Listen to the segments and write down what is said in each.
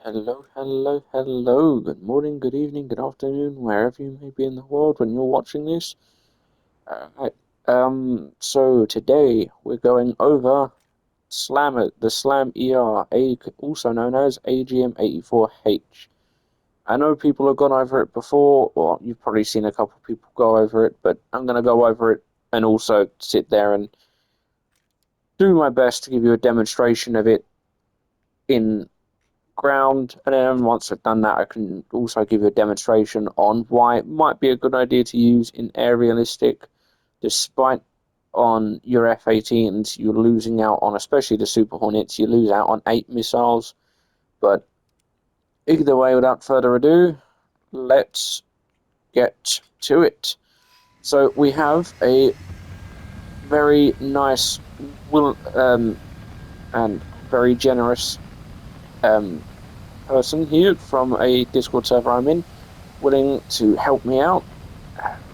Hello, hello, hello. Good morning, good evening, good afternoon, wherever you may be in the world when you're watching this. Alright. So today we're going over the Slam ER, also known as AGM84H. I know people have gone over it before, or you've probably seen a couple of people go over it, but I'm going to go over it and also sit there and do my best to give you a demonstration of it in ground, and then once I've done that, I can also give you a demonstration on why it might be a good idea to use in aerialistic, despite on your F-18s you're losing out on, especially the Super Hornets, you lose out on 8 missiles. But either way, without further ado, let's get to it. So we have a very nice and very generous person here from a Discord server I'm in, willing to help me out.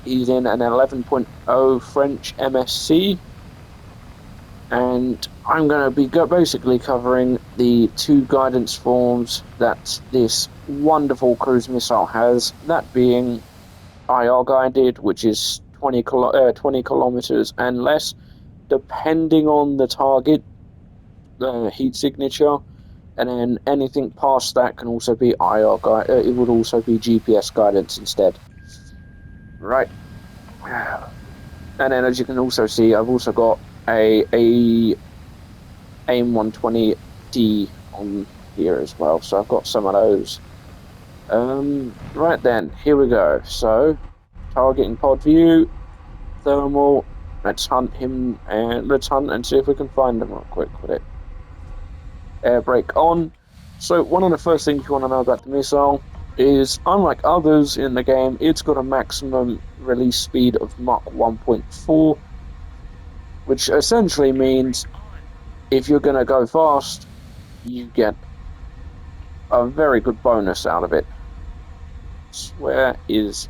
He's in an 11.0 French MSc, and I'm going to be basically covering the two guidance forms that this wonderful cruise missile has, that being IR guided, which is 20 kilometers and less, depending on the target, the heat signature, and then anything past that can also be IR it would also be GPS guidance instead. Right. And then, as you can also see, I've also got a AIM 120D on here as well, so I've got some of those. Right then, here we go. So, targeting pod view, thermal. Let's hunt him and let's hunt and see if we can find him real quick with it. Air brake on. So, one of the first things you want to know about the missile is, unlike others in the game, it's got a maximum release speed of Mach 1.4, which essentially means if you're going to go fast, you get a very good bonus out of it. Where is...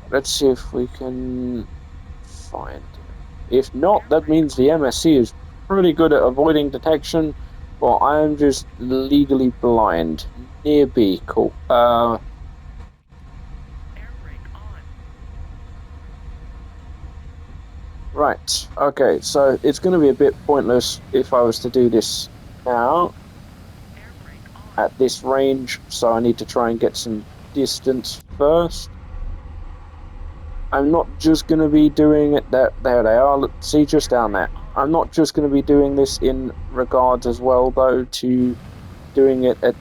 Let's see if we can find him. If not, that means the MSC is pretty good at avoiding detection, but I'm just legally blind. Near B, cool. Right, okay, so it's going to be a bit pointless if I was to do this now at this range, so I need to try and get some distance first. I'm not just going to be doing it there they are, see, just down there. I'm not just going to be doing this in regards as well, though, to doing it at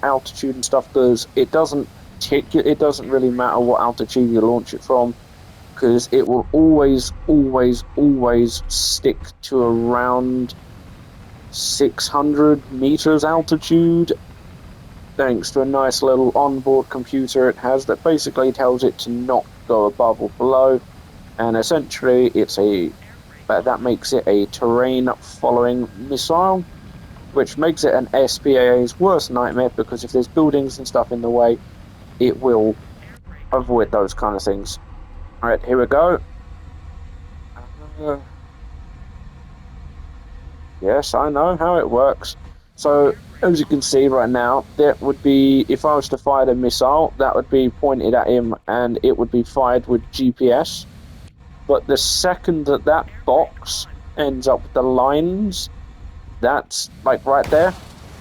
altitude and stuff, because it doesn't really matter what altitude you launch it from, because it will always stick to around 600 meters altitude, thanks to a nice little onboard computer it has that basically tells it to not go above or below, and essentially that makes it a terrain following missile, which makes it an SPAA's worst nightmare, because if there's buildings and stuff in the way, it will avoid those kind of things. Alright, here we go. Yes, I know how it works. So, as you can see right now, that would be, if I was to fire the missile, that would be pointed at him and it would be fired with GPS. But the second that that box ends up with the lines, that's like right there,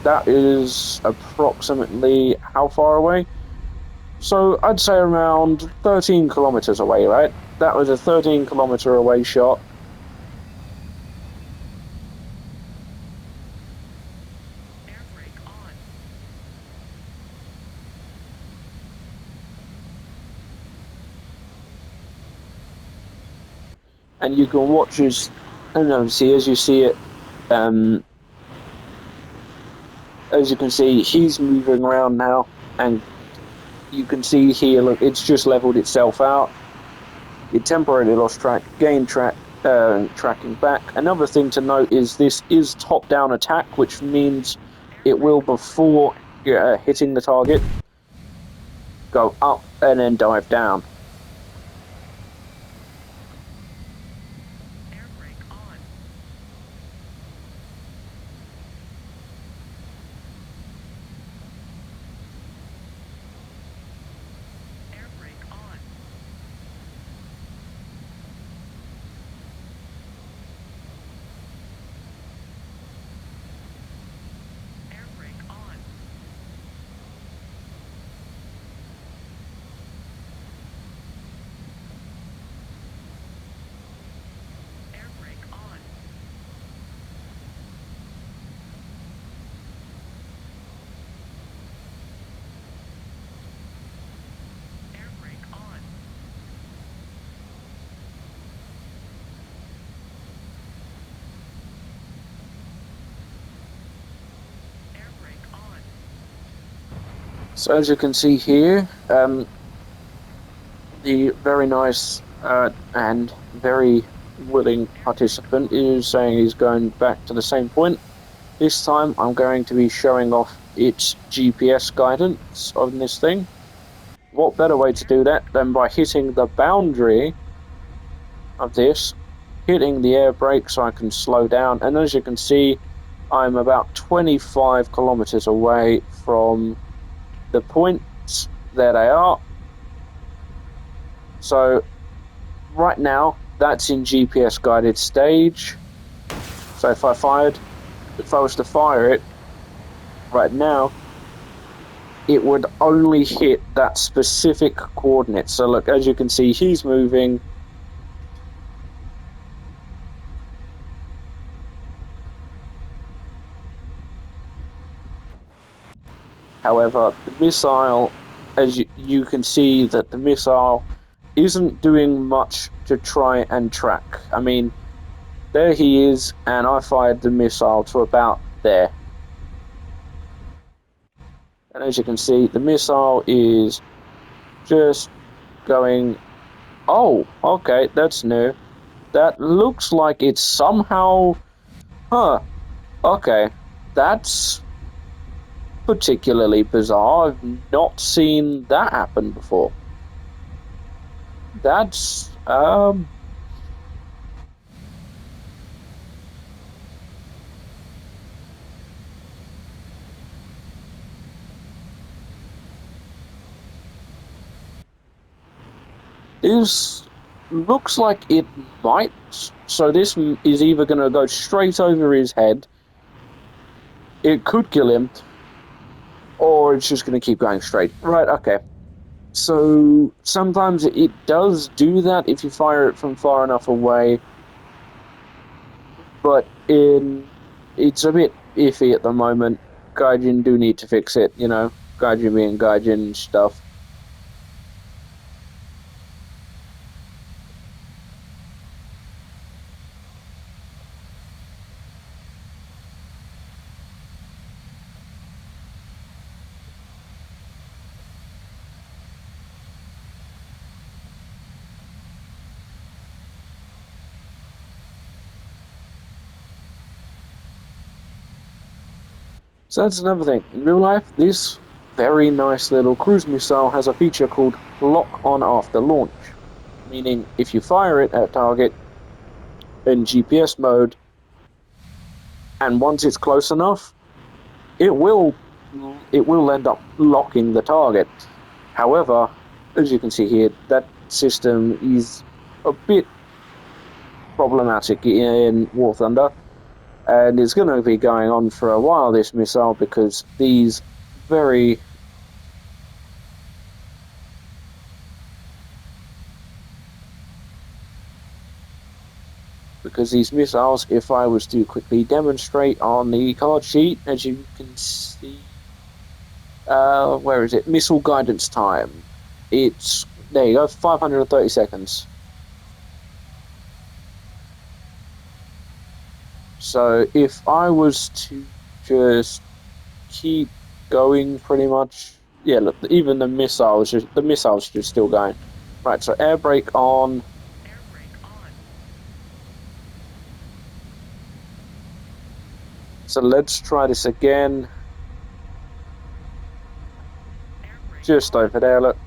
that is approximately how far away? So I'd say around 13 kilometers away, right? That was a 13-kilometer away shot. And you can watch as, I don't know, as you see it, as you can see, he's moving around now, and you can see here, look, it's just leveled itself out. It temporarily lost track, gained track, tracking back. Another thing to note is this is top-down attack, which means it will, before hitting the target, go up and then dive down. So as you can see here, the very nice and very willing participant is saying he's going back to the same point. This time I'm going to be showing off its GPS guidance on this thing. What better way to do that than by hitting the boundary of this, hitting the air brake so I can slow down, and as you can see, I'm about 25 kilometers away from the points. There they are. So right now that's in GPS guided stage. So if I was to fire it right now, it would only hit that specific coordinate. So look, as you can see, he's moving. However, the missile, as you can see that the missile isn't doing much to try and track. I mean, there he is, and I fired the missile to about there. And as you can see, the missile is just going, oh, okay, that's new. That looks like it's somehow, okay, that's particularly bizarre. I've not seen that happen before. That's, this looks like it might. So this is either going to go straight over his head, it could kill him, or it's just going to keep going straight. Right, okay. So sometimes it does do that if you fire it from far enough away, but it's a bit iffy at the moment. Gaijin do need to fix it, you know, Gaijin being Gaijin stuff. So that's another thing. In real life, this very nice little cruise missile has a feature called lock on after launch, meaning if you fire it at target in GPS mode, and once it's close enough, it will end up locking the target. However, as you can see here, that system is a bit problematic in War Thunder, and it's going to be going on for a while, this missile, because these very missiles, if I was to quickly demonstrate on the card sheet, as you can see, where is it? Missile guidance time. It's, there you go, 530 seconds. So if I was to just keep going, pretty much, yeah, look, even the missiles just still going. Right, so air brake on. So let's try this again. Just over there, look.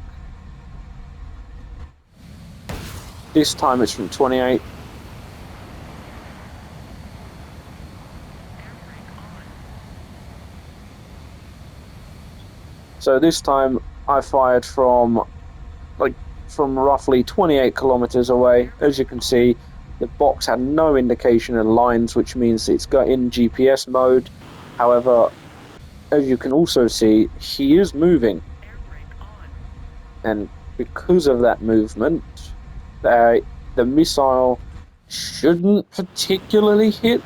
This time it's from 28. So this time I fired from roughly 28 kilometers away. As you can see, the box had no indication of lines, which means it's got in GPS mode. However, as you can also see, he is moving. And because of that movement, the missile shouldn't particularly hit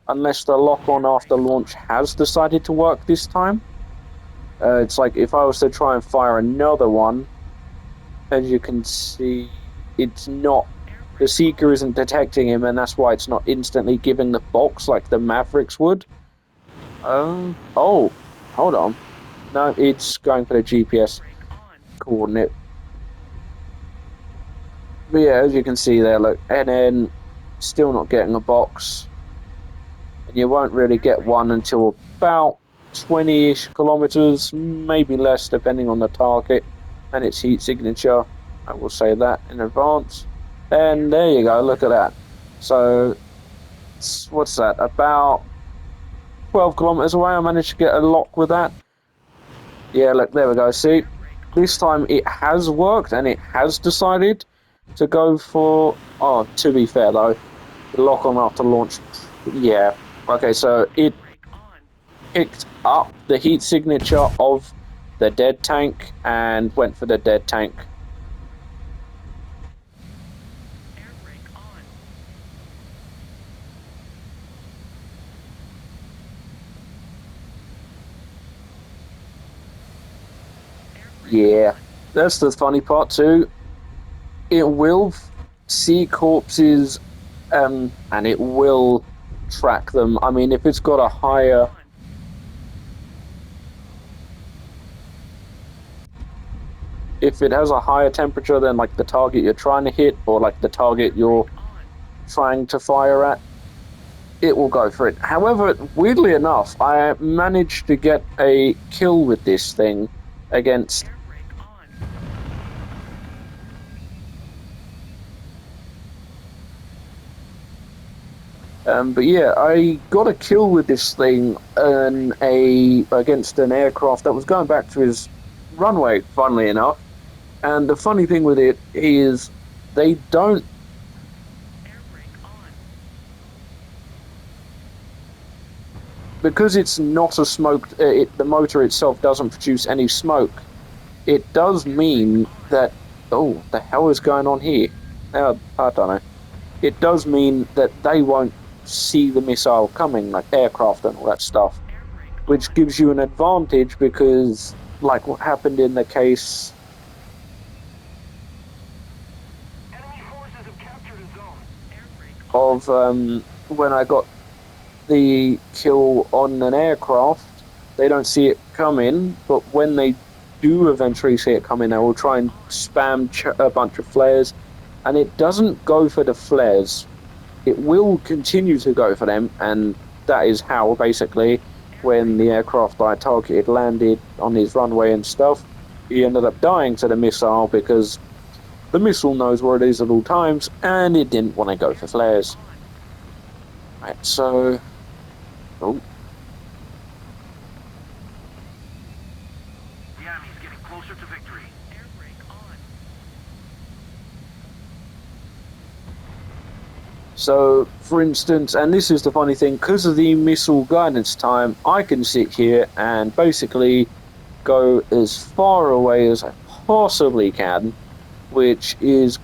unless the lock-on after launch has decided to work this time. It's like if I was to try and fire another one, as you can see, it's not, the Seeker isn't detecting him, and that's why it's not instantly giving the box like the Mavericks would. Oh, hold on. No, it's going for the GPS coordinate. But yeah, as you can see there, look, NN still not getting a box. And you won't really get one until about 20-ish kilometers, maybe less depending on the target and its heat signature. I will say that in advance. And there you go, look at that. So, what's that? About 12 kilometers away, I managed to get a lock with that. Yeah, look, there we go. See, this time it has worked and it has decided to go for... Oh, to be fair though, the lock on after launch, yeah. Okay, so it picked up the heat signature of the dead tank and went for the dead tank. Yeah, that's the funny part too. It will see corpses and it will track them. I mean, if it's got a higher... If it has a higher temperature than like the target you're trying to hit or like the target you're trying to fire at, it will go for it. However, weirdly enough, I managed to get a kill with this thing against... but yeah, I got a kill with this thing against an aircraft that was going back to his runway, funnily enough. And the funny thing with it is they don't... Because it's not a smoke, the motor itself doesn't produce any smoke, it does mean that... Oh, the hell is going on here? I don't know. It does mean that they won't see the missile coming, like aircraft and all that stuff, which gives you an advantage because, like what happened in the case of when I got the kill on an aircraft, they don't see it coming, but when they do eventually see it coming, they will try and spam a bunch of flares, and it doesn't go for the flares. It will continue to go for them, and that is how, basically, when the aircraft I targeted landed on his runway and stuff, he ended up dying to the missile because the missile knows where it is at all times, and it didn't want to go for flares. Right, so... Oh. Yeah, he's getting closer to victory. Air brake on. So, for instance, and this is the funny thing, because of the missile guidance time, I can sit here and basically go as far away as I possibly can, which is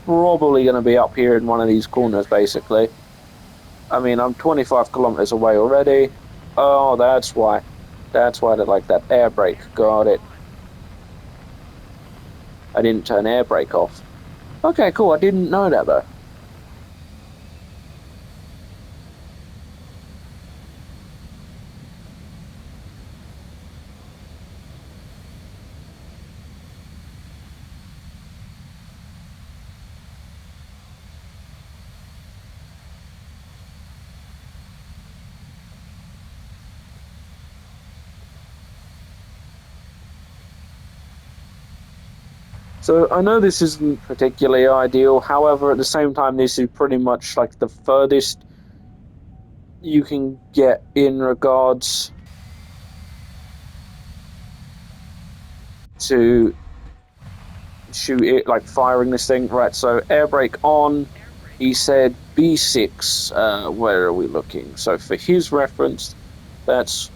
probably going to be up here in one of these corners, basically. I mean, I'm 25 kilometers away already. Oh, that's why. That's why they like that air brake. Got it. I didn't turn air brake off. Okay, cool. I didn't know that, though. So I know this isn't particularly ideal, however, at the same time, this is pretty much like the furthest you can get in regards to shoot it, like firing this thing. Right, so air brake on, he said B6, where are we looking? So for his reference, that's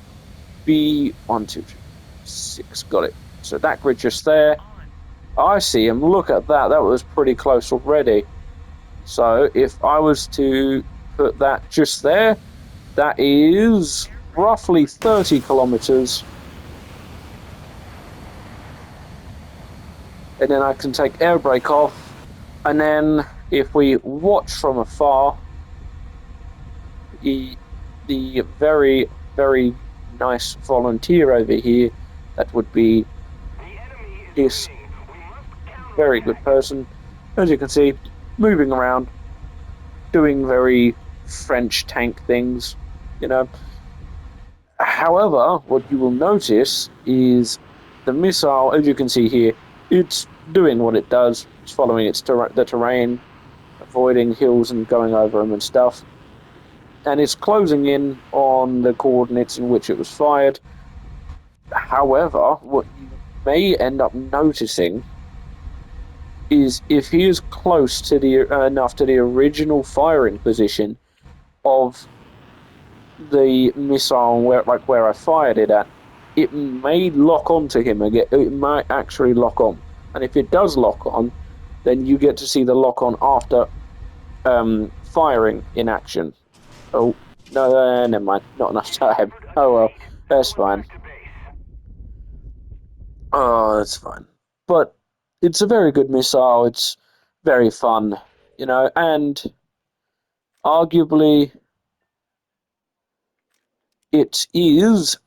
B126, got it. So that grid just there. I see him. Look at that. That was pretty close already. So if I was to put that just there, that is roughly 30 kilometers. And then I can take air brake off. And then if we watch from afar, the very, very nice volunteer over here that would be The enemy is this leading. We must very good counterattack. person. As you can see, moving around, doing very French tank things, you know. However, what you will notice is the missile, as you can see here, it's doing what it does. It's following the terrain, avoiding hills and going over them and stuff. And it's closing in on the coordinates in which it was fired. However, what you may end up noticing is if he is close to the enough to the original firing position of the missile where I fired it at, it may lock onto him again. It might actually lock on, and if it does lock on, then you get to see the lock on after firing in action. Oh no, never mind. Not enough time. Oh well, that's fine. Back to base. Oh, that's fine. But it's a very good missile. It's very fun, you know, and arguably it is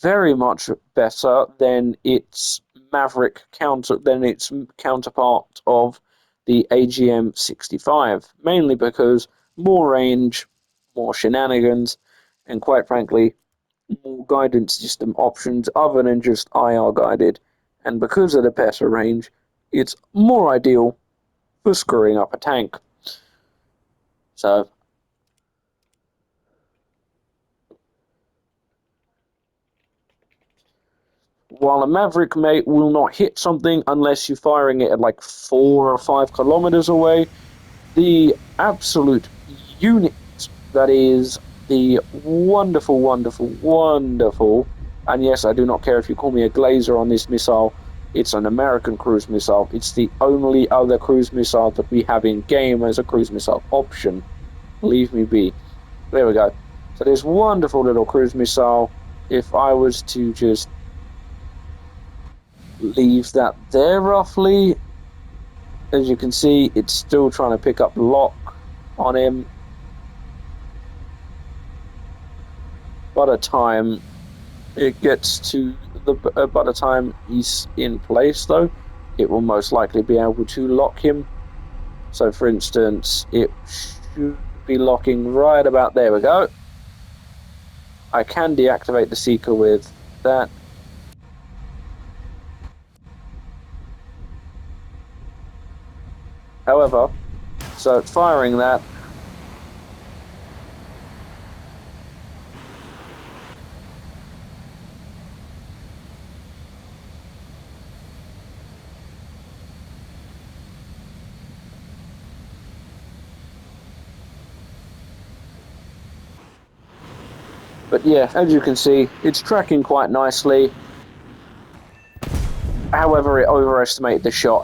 very much better than its counterpart of the AGM 65, mainly because more range, more shenanigans, and quite frankly, more guidance system options other than just IR guided. And because of the better range, it's more ideal for screwing up a tank. So while a Maverick mate will not hit something unless you're firing it at like 4 or 5 kilometers away, the absolute unit that is the wonderful, wonderful, wonderful, and yes, I do not care if you call me a glazer on this missile, it's an American cruise missile. It's the only other cruise missile that we have in game as a cruise missile option. Leave me be. There we go. So this wonderful little cruise missile, if I was to just leave that there roughly, as you can see, it's still trying to pick up lock on him. By the time it gets to by the time he's in place, though, it will most likely be able to lock him. So, for instance, it should be locking right about there. We go. I can deactivate the seeker with that. However, so firing that. But yeah, as you can see, it's tracking quite nicely. However, it overestimated the shot,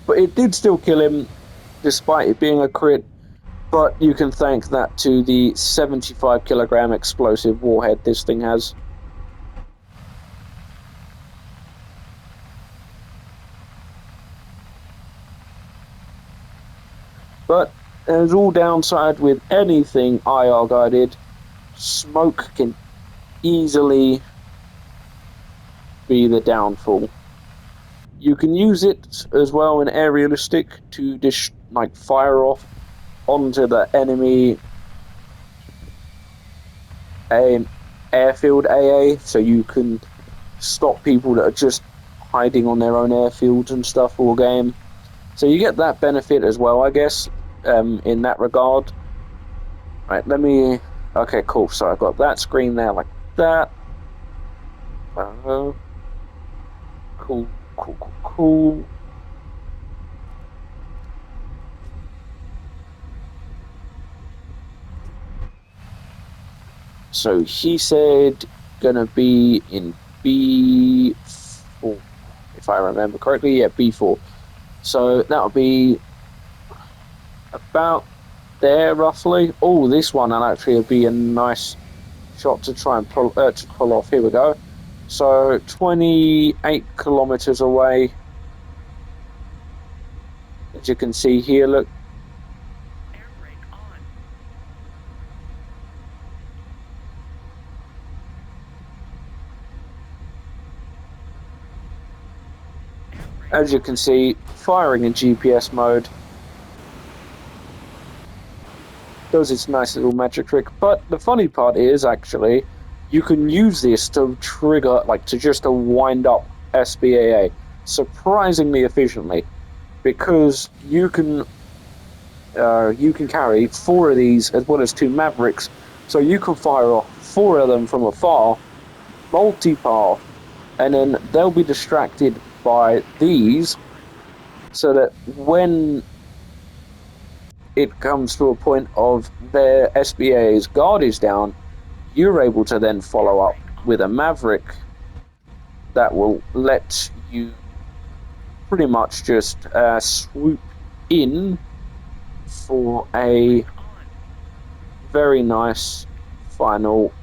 but it did still kill him, despite it being a crit. But you can thank that to the 75 kilogram explosive warhead this thing has. But there's all downside with anything IR guided. Smoke can easily be the downfall. You can use it as well in aerialistic to just like fire off onto the enemy airfield AA, so you can stop people that are just hiding on their own airfields and stuff all game. So you get that benefit as well, I guess, in that regard. Right, let me... Okay, cool. So I've got that screen there like that. Cool, cool, cool, cool. So he said gonna be in B4, if I remember correctly. Yeah, B4. So that'll be about there roughly. Oh, this one will actually be a nice shot to try and pull off. Here we go. So 28 kilometers away. As you can see here, look. Air brake on. as you can see, firing in GPS mode does its nice little magic trick. But the funny part is, actually, you can use this to trigger, like, to wind up SBAA surprisingly efficiently, because you can carry 4 of these as well as 2 Mavericks, so you can fire off 4 of them from afar, multi-path, and then they'll be distracted by these, so that when it comes to a point of their SBA's guard is down, you're able to then follow up with a Maverick that will let you pretty much just swoop in for a very nice final,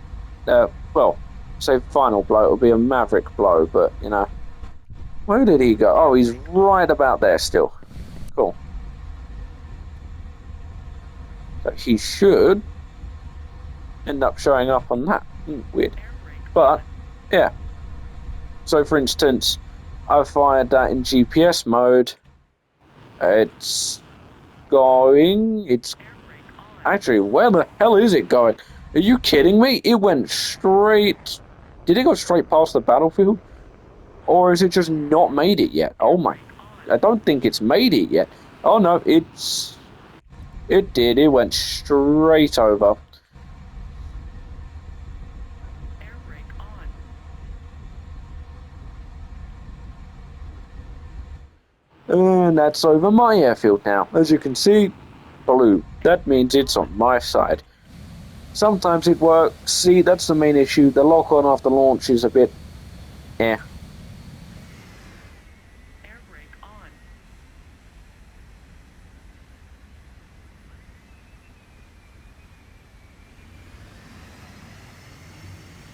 well, say final blow. It'll be a Maverick blow, but, you know. Where did he go? Oh, he's right about there still. Cool. So he should end up showing up on that. Weird. But, yeah. So, for instance, I fired that in GPS mode. It's going. It's actually, where the hell is it going? Are you kidding me? It went straight. Did it go straight past the battlefield? Or has it just not made it yet? Oh my. I don't think it's made it yet. Oh no, it did. It went straight over. And that's over my airfield now. As you can see, blue. That means it's on my side. Sometimes it works. See, that's the main issue. The lock-on after launch is a bit... eh. Air brake on.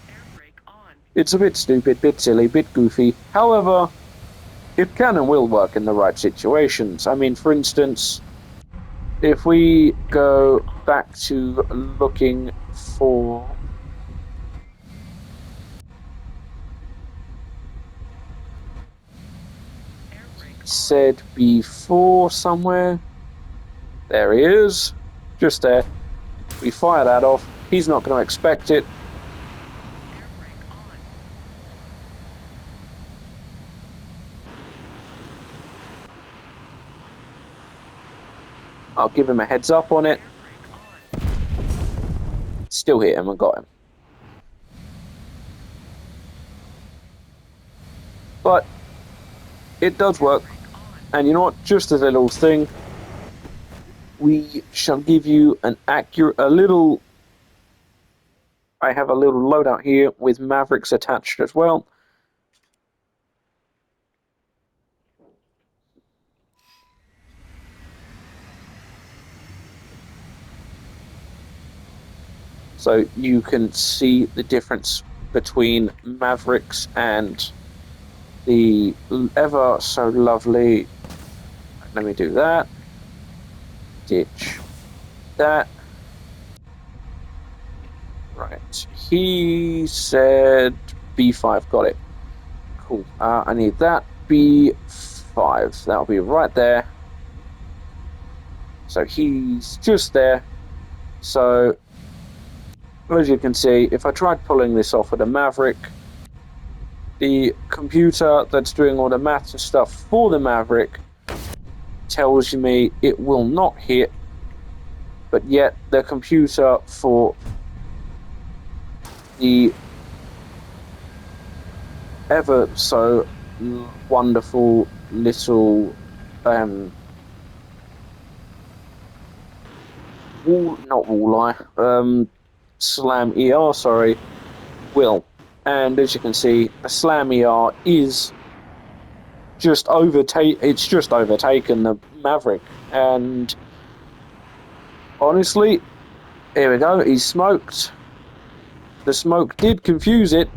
Air brake on. It's a bit stupid, bit silly, bit goofy. However, it can and will work in the right situations. I mean, for instance, if we go back to looking for said before somewhere, there he is, just there. We fire that off. He's not going to expect it. Air brake on. I'll give him a heads up on it. Air brake on. Still hit him and got him. But it does work. And you know what? Just as a little thing, we shall give you an accurate, I have a little loadout here with Mavericks attached as well. So you can see the difference between Mavericks and the ever so lovely. Let me do that. Ditch that. Right. He said B5. Got it. Cool. I need that B5. That'll be right there. So he's just there. So as you can see, if I tried pulling this off with a Maverick, the computer that's doing all the maths and stuff for the Maverick tells me it will not hit, but yet the computer for the ever so wonderful little Slam ER, sorry, will. And as you can see, the Slam ER is just overtaken the Maverick. And honestly, here we go, he's smoked. The smoke did confuse it,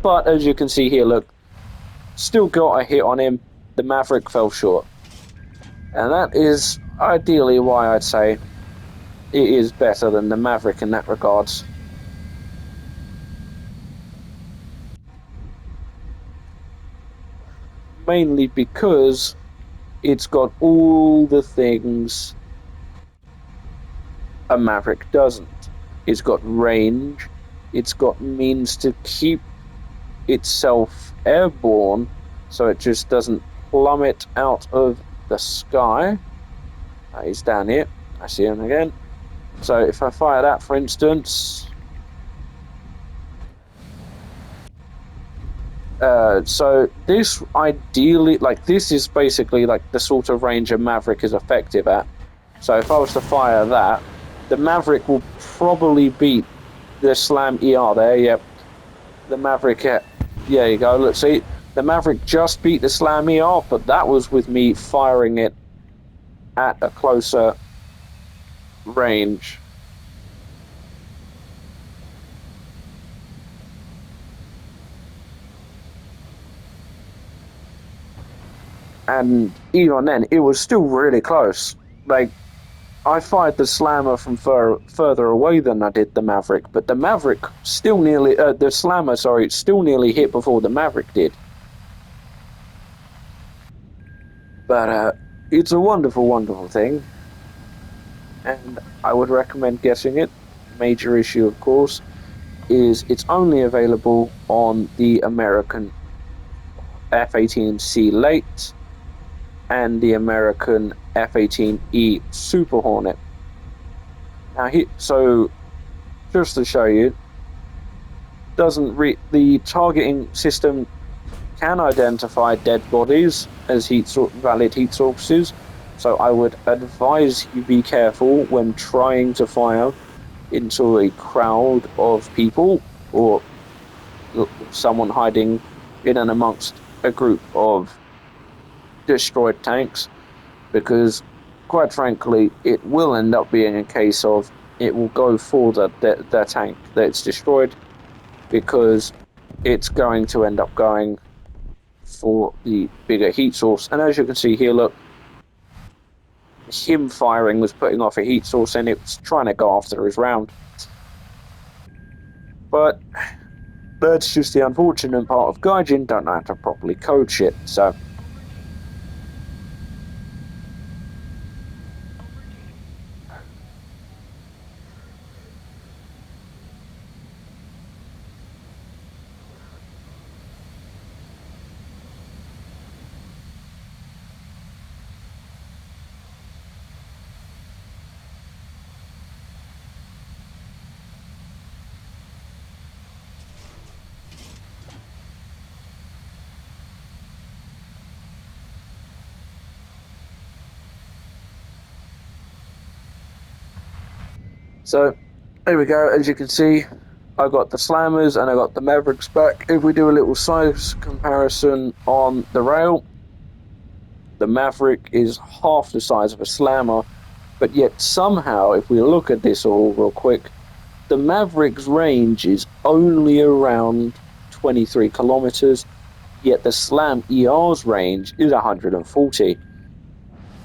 but as you can see here, look, still got a hit on him. The Maverick fell short. And that is ideally why I'd say it is better than the Maverick in that regards. mainly because it's got all the things a Maverick doesn't. It's got range, it's got means to keep itself airborne so it just doesn't plummet out of the sky. He's down here. I see him again. So if I fire that, for instance, so this ideally, like this is basically like the sort of range a Maverick is effective at. So if I was to fire that, the Maverick will probably beat the Slam ER there. Yep, the Maverick. There you go. Let's see. The Maverick just beat the Slam ER, but that was with me firing it at a closer range. And even then, it was still really close. Like, I fired the Slammer from further away than I did the Maverick, but the Maverick still nearly, the Slammer, sorry, still nearly hit before the Maverick did. But it's a wonderful, wonderful thing, and I would recommend getting it. Major issue, of course, is it's only available on the American F-18C Late and the American F-18E Super Hornet. Now, so just to show you, the targeting system can identify dead bodies as valid heat sources. So I would advise you be careful when trying to fire into a crowd of people or someone hiding in and amongst a group of destroyed tanks, because quite frankly it will end up being a case of it will go for the tank that's destroyed, because it's going to end up going for the bigger heat source. And as you can see here, look, him firing was putting off a heat source and it was trying to go after his round. But that's just the unfortunate part of Gaijin, don't know how to properly code shit, so So, there we go. As you can see, I got the Slammers and I got the Mavericks back. If we do a little size comparison on the rail, the Maverick is half the size of a Slammer, but yet somehow, if we look at this all real quick, the Maverick's range is only around 23 kilometers, yet the Slam ER's range is 140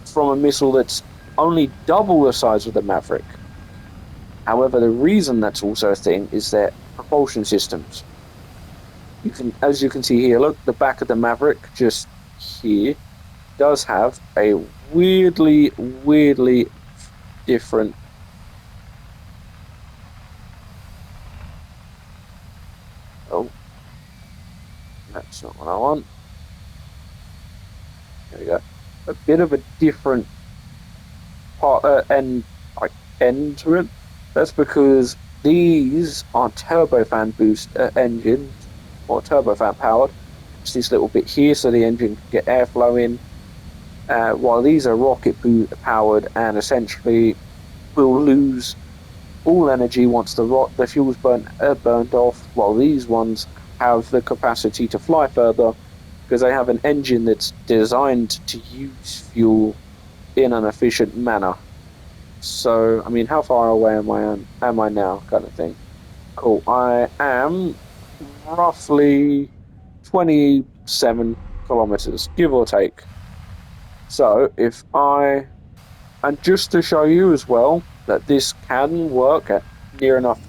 from a missile that's only double the size of the Maverick. However, the reason that's also a thing is their propulsion systems. As you can see here, look, the back of the Maverick just here does have a weirdly different that's not what I want. There we go. A bit of a different end to it. That's because these are turbofan boost engines, or turbofan powered. It's this little bit here so the engine can get airflow in, while these are rocket powered and essentially will lose all energy once the fuel's burned off, while these ones have the capacity to fly further because they have an engine that's designed to use fuel in an efficient manner. So, I mean, how far away am I now, kind of thing. Cool. I am roughly 27 kilometers, give or take. So, and just to show you as well that this can work at near enough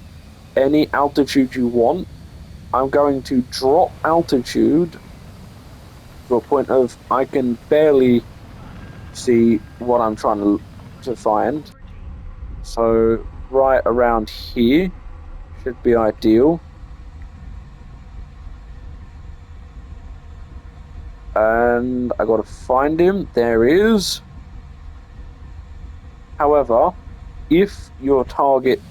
any altitude you want, I'm going to drop altitude to a point of I can barely see what I'm trying to find. So right around here should be ideal. And I gotta find him. There he is. However, if your target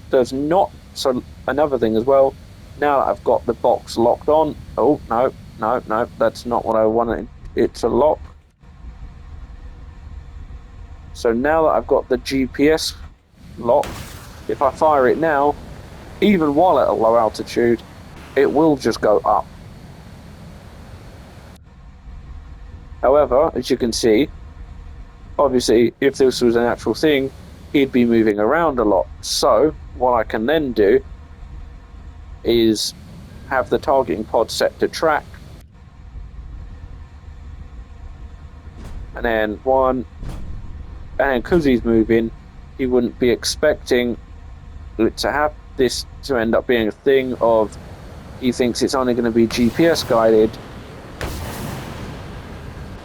does not, so another thing as well, now that I've got the box locked on, oh no, that's not what I wanted it to lock. So now that I've got the GPS lock, if I fire it now, even while at a low altitude, it will just go up. However, as you can see, obviously, if this was an actual thing, he'd be moving around a lot. So, what I can then do is have the targeting pod set to track. And then one, and then because he's moving, he wouldn't be expecting it to have this to end up being a thing of he thinks it's only going to be GPS guided,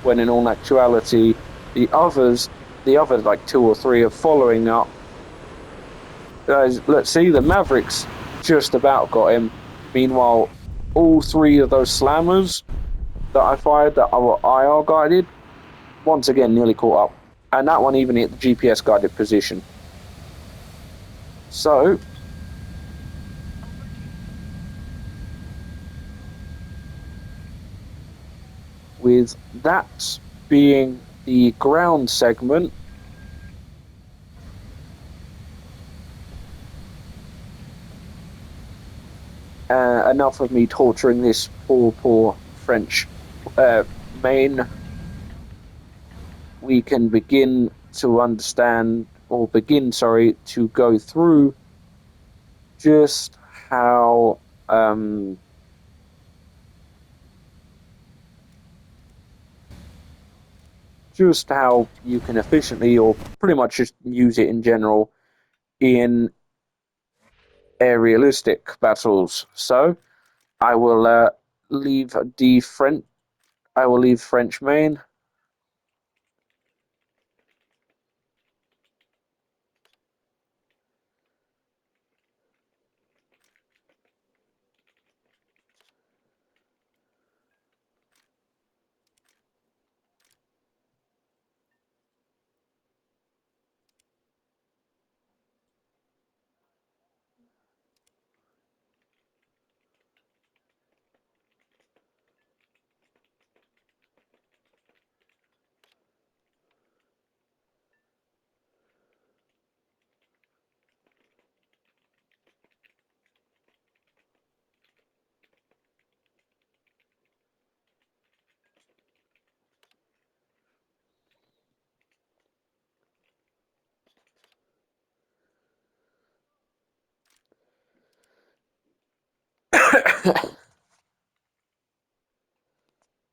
when in all actuality, the other like 2 or 3 are following up. Let's see, the Mavericks just about got him. Meanwhile, all 3 of those slammers that I fired that were IR guided, once again nearly caught up. And that one even hit the GPS guided position. So, with that being the ground segment, enough of me torturing this poor French main. We can begin to understand, or begin, sorry, to go through just how you can efficiently, or pretty much just use it in general, in aerialistic battles. So I will leave French main.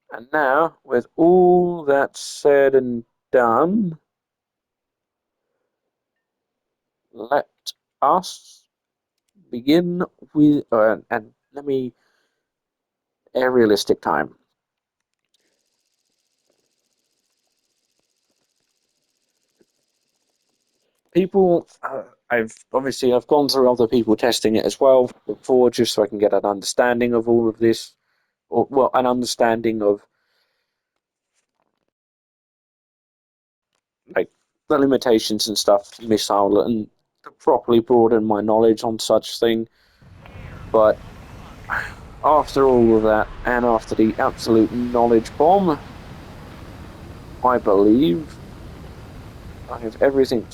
And now, with all that said and done, let us begin with, and let me, aerialistic time. People, I've gone through other people testing it as well before, just so I can get an understanding of all of this, or well, an understanding of like the limitations and stuff, missile, and to properly broaden my knowledge on such thing. But after all of that, and after the absolute knowledge bomb, I believe I have everything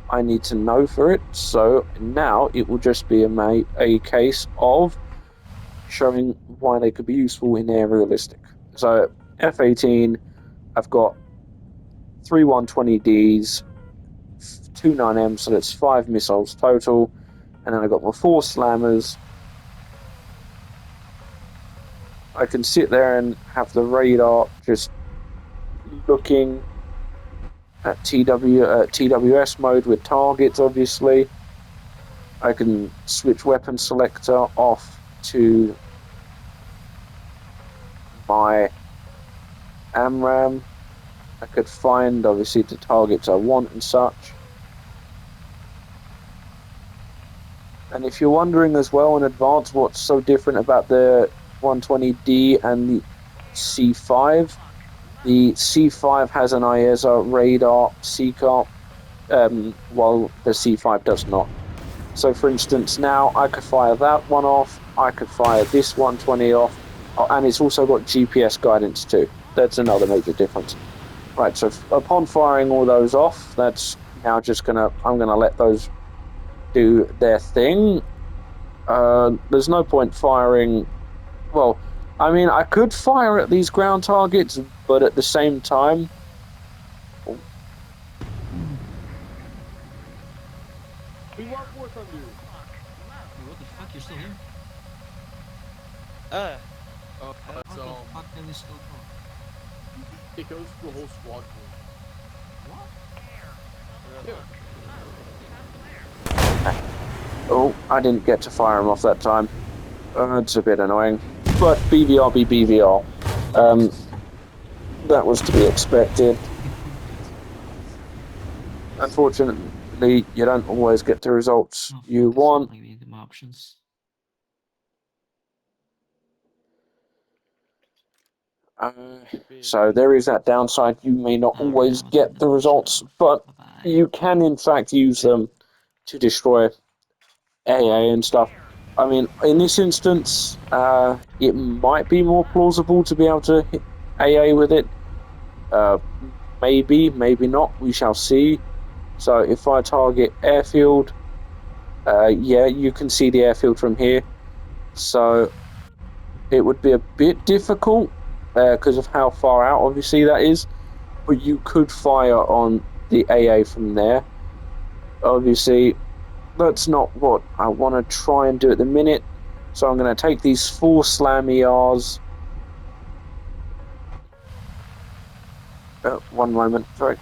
I need to know for it. So now it will just be a case of showing why they could be useful in aerialistic. So F-18, I've got 3 120Ds, 2 9Ms, so that's 5 missiles total, and then I've got my 4 slammers. I can sit there and have the radar just looking at TWS mode with targets, obviously. I can switch weapon selector off to my AMRAM. I could find, obviously, the targets I want and such. And if you're wondering as well in advance what's so different about the 120D and the C5, the C5 has an IESA radar CCAR, while the C5 does not. So, for instance, now I could fire that one off, I could fire this 120 off, and it's also got GPS guidance too. That's another major difference. Right, so upon firing all those off, that's now just I'm gonna let those do their thing. There's no point firing. Well, I mean, I could fire at these ground targets, but at the same time, We want more from you. Wait, what the fuck? You're still here? Oh, How it's the fuck can we still talk? it goes to the whole squad. What? oh, I didn't get to fire them off that time. It's a bit annoying, but BVR be BVR. That was to be expected. Unfortunately, you don't always get the results Oh, you fuck, it's not want. letting me into my options. So there is that downside. You may not Alright, always I was get in the results, but Bye-bye. you can in fact use them to destroy AA and stuff. I mean, in this instance, it might be more plausible to be able to hit AA with it. Maybe, maybe not. We shall see. So if I target airfield, yeah, you can see the airfield from here. So it would be a bit difficult because of how far out, obviously, that is. But you could fire on the AA from there. Obviously, that's not what I want to try and do at the minute. So I'm going to take these 4 slam ERs. One moment, sorry.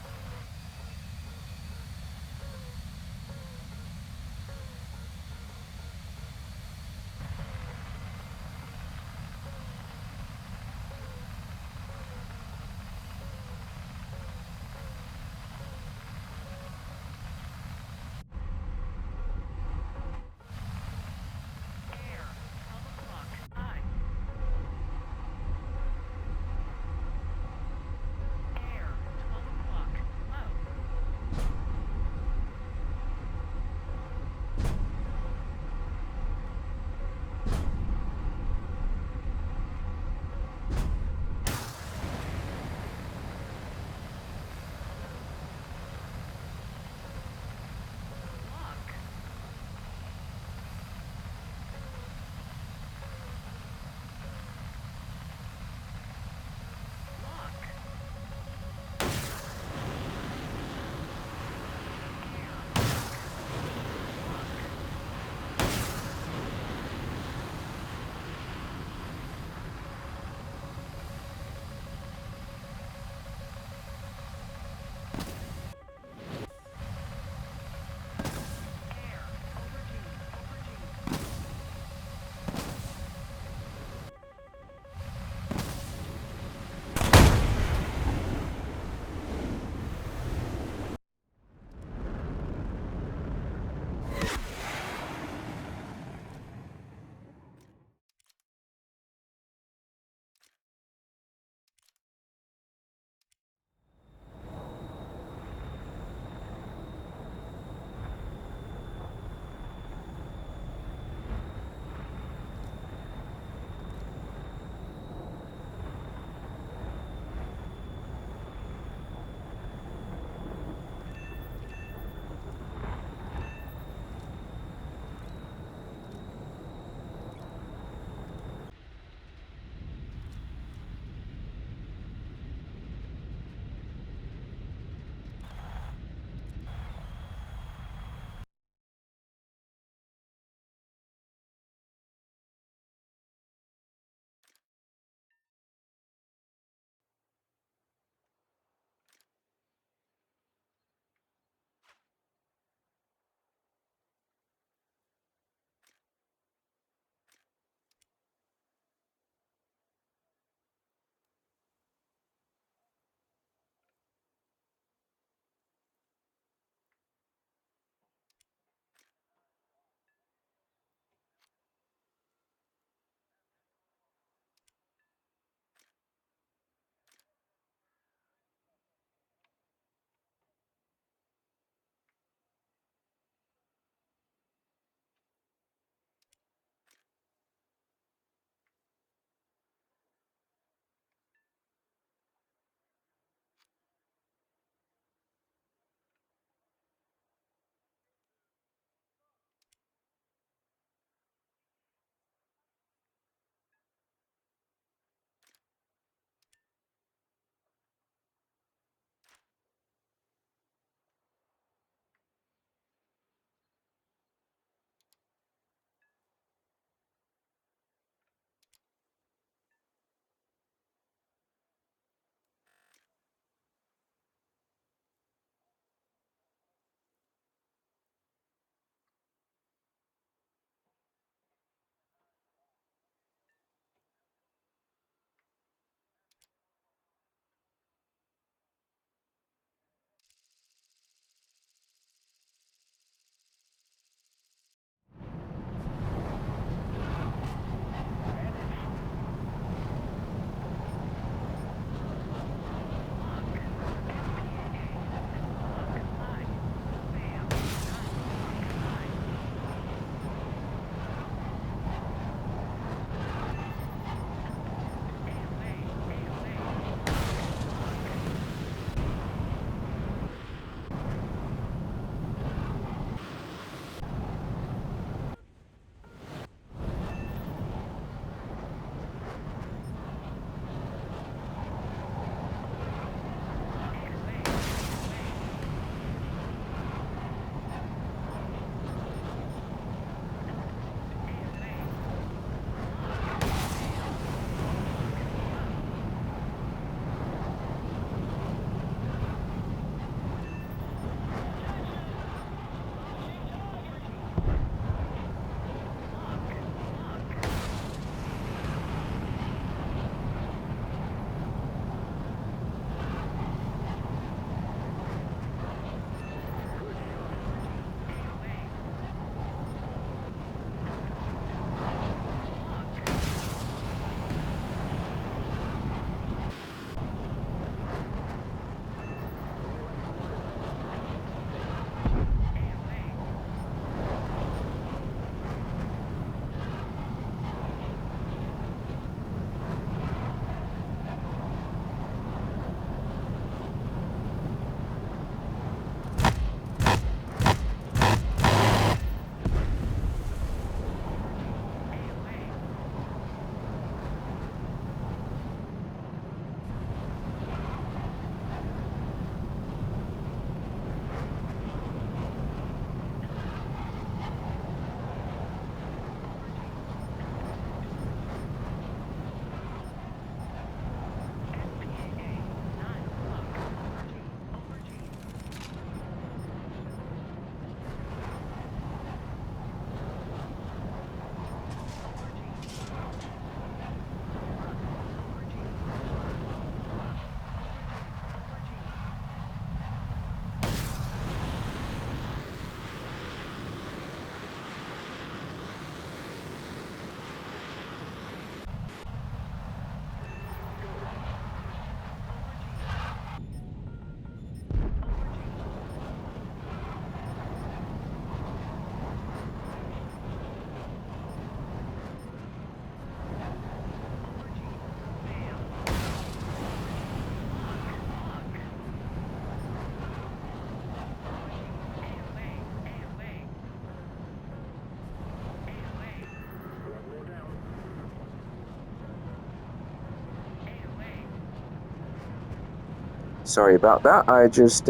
Sorry about that. I just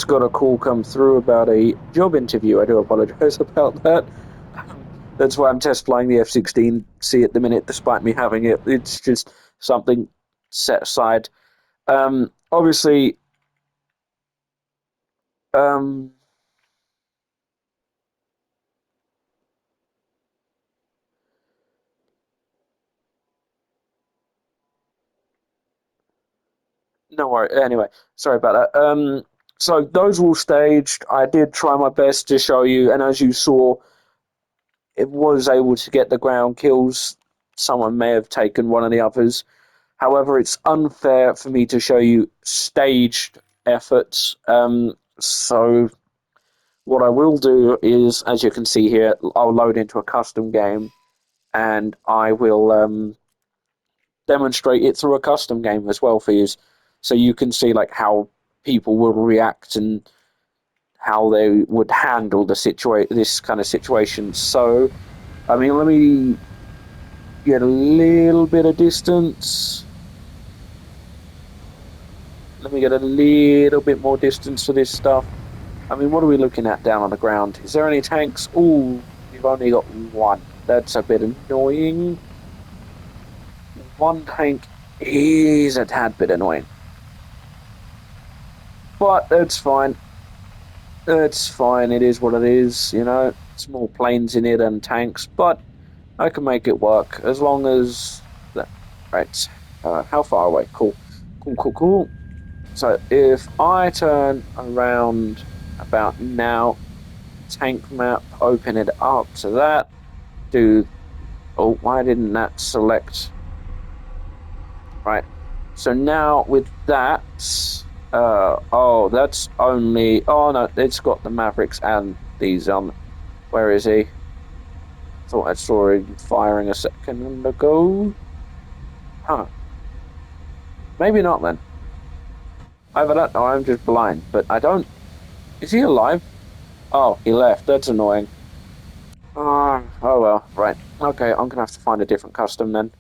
got a call come through about a job interview. I do apologize about that. That's why I'm test flying the F-16C at the minute, despite me having it. It's just something set aside. Obviously, um, no worry. Anyway, sorry about that. So those were all staged. I did try my best to show you, and as you saw, it was able to get the ground kills. Someone may have taken one of the others. However, it's unfair for me to show you staged efforts. So what I will do is, as you can see here, I'll load into a custom game, and I will demonstrate it through a custom game as well for you, so you can see like how people will react and how they would handle this kind of situation. So, I mean, let me get a little bit of distance. Let me get a little bit more distance for this stuff. I mean, what are we looking at down on the ground? Is there any tanks? Ooh, we've only got one. That's a bit annoying. One tank is a tad bit annoying. But that's fine. It's fine. It is what it is, you know. It's more planes in it than tanks, but I can make it work as long as. Right. How far away? Cool. Cool, cool, cool. So if I turn around about now, tank map, open it up to that, do. Oh, why didn't that select? Right. So now with that, oh, that's only. Oh no, it's got the Mavericks and these on. Where is he? Thought I saw him firing a second ago. Huh. Maybe not then. Either that or I'm just blind, but I don't. Is he alive? Oh, he left. That's annoying. Oh well, right. Okay, I'm gonna have to find a different custom then.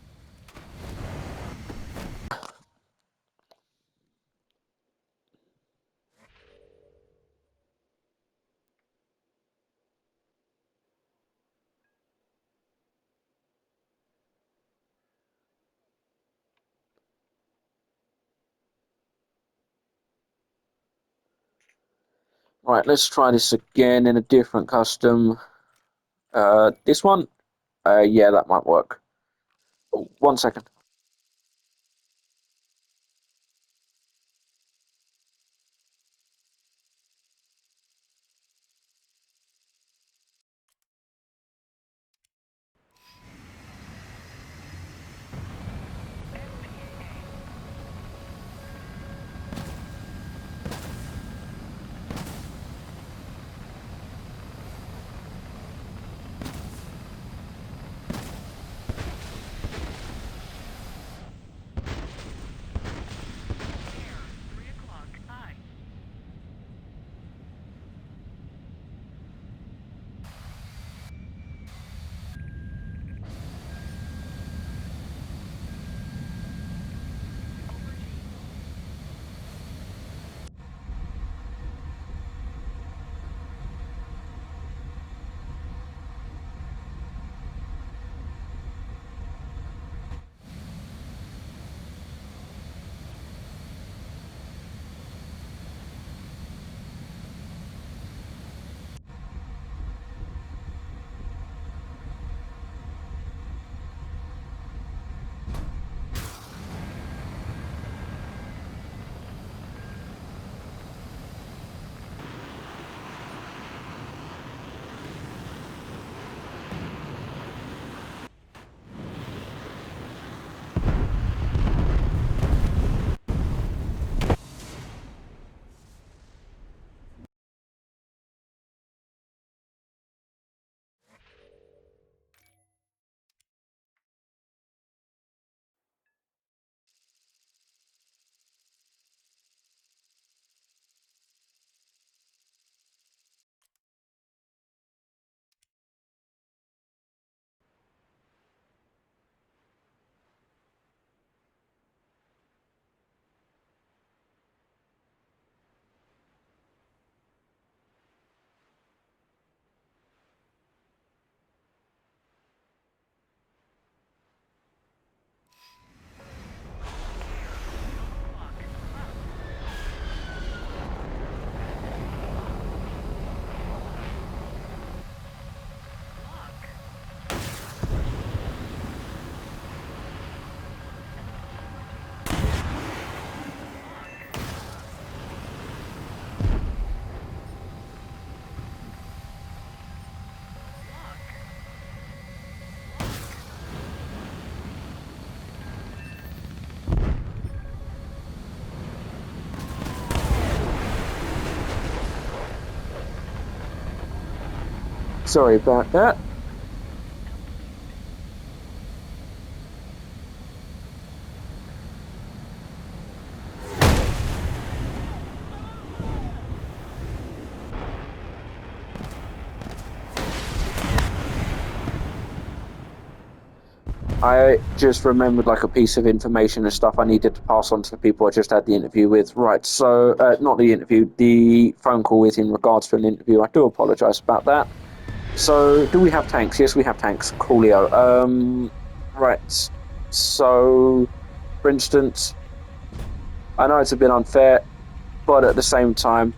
Right, let's try this again in a different custom. This one? Yeah, that might work. Oh, 1 second. Sorry about that. I just remembered like a piece of information and stuff I needed to pass on to the people I just had the interview with. Right, so not the interview, the phone call is in regards to an interview. I do apologise about that. So, do we have tanks? Yes, we have tanks. Coolio. Right. So, for instance, I know it's a bit unfair, but at the same time,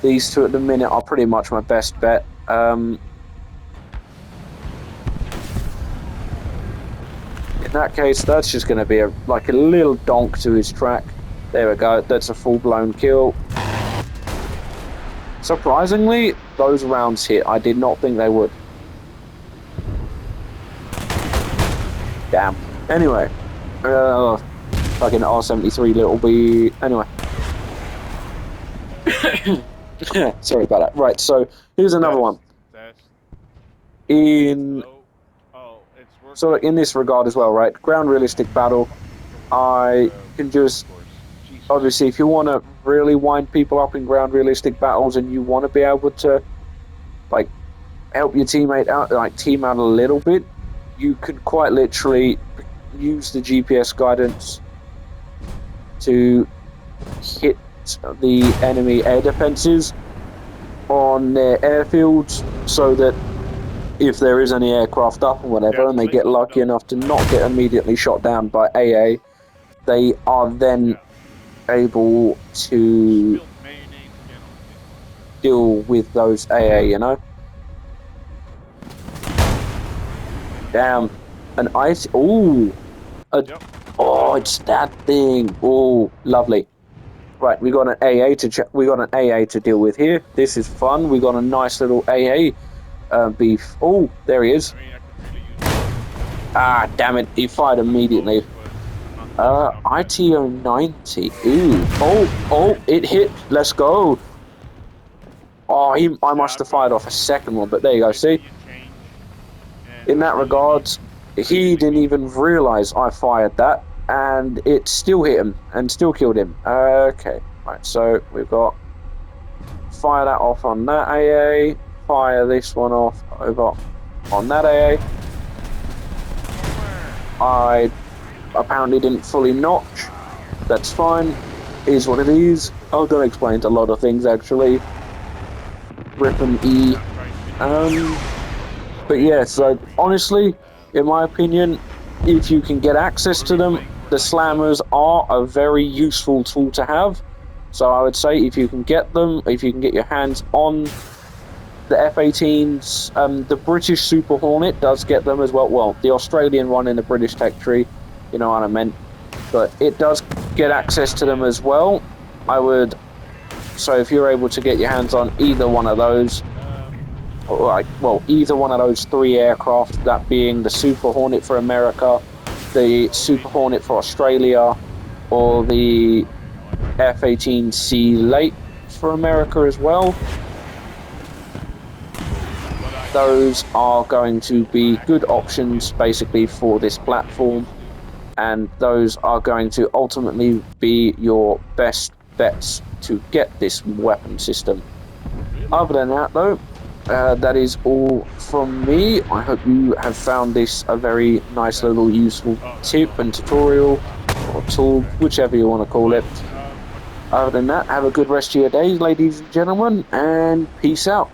these two at the minute are pretty much my best bet. In that case, that's just going to be like a little donk to his track. There we go. That's a full-blown kill. Surprisingly, those rounds hit. I did not think they would. Damn. Anyway. Fucking R73 little B. Anyway. Sorry about that. Right, so here's another one. So in this regard as well, right? Ground realistic battle. I can just... Obviously, if you want to really wind people up in ground realistic battles and you want to be able to, like, help your teammate out, like, team out a little bit, you could quite literally use the GPS guidance to hit the enemy air defenses on their airfields so that if there is any aircraft up or whatever and they get lucky enough to not get immediately shot down by AA, they are then able to deal with those AA, you know? Damn. An ice... Ooh! Oh, it's that thing! Oh, lovely. Right, we got an AA to deal with here. This is fun. We got a nice little AA beef. Oh, there he is. Ah, damn it. He fired immediately. ITO 90. Ooh. Oh, it hit. Let's go. Oh, I must have fired off a second one, but there you go. See? In that regard, he didn't even realize I fired that, and it still hit him and still killed him. Okay. Right, so we've got fire that off on that AA, fire this one off over on that AA. I apparently didn't fully notch. That's fine. Is what it is. I've done explained a lot of things actually. Rip and E. But yeah, so honestly, in my opinion, if you can get access to them, the slammers are a very useful tool to have. So I would say if you can get them, if you can get your hands on the F-18s, the British Super Hornet does get them as well. Well, the Australian one in the British tech tree, you know what I meant. But it does get access to them as well. So if you're able to get your hands on either one of those, either one of those three aircraft, that being the Super Hornet for America, the Super Hornet for Australia, or the F-18C late for America as well, those are going to be good options basically for this platform, and those are going to ultimately be your best bets to get this weapon system. Other than that though, that is all from me. I hope you have found this a very nice little useful tip and tutorial, or tool, whichever you want to call it. Other than that, have a good rest of your day, ladies and gentlemen, and peace out.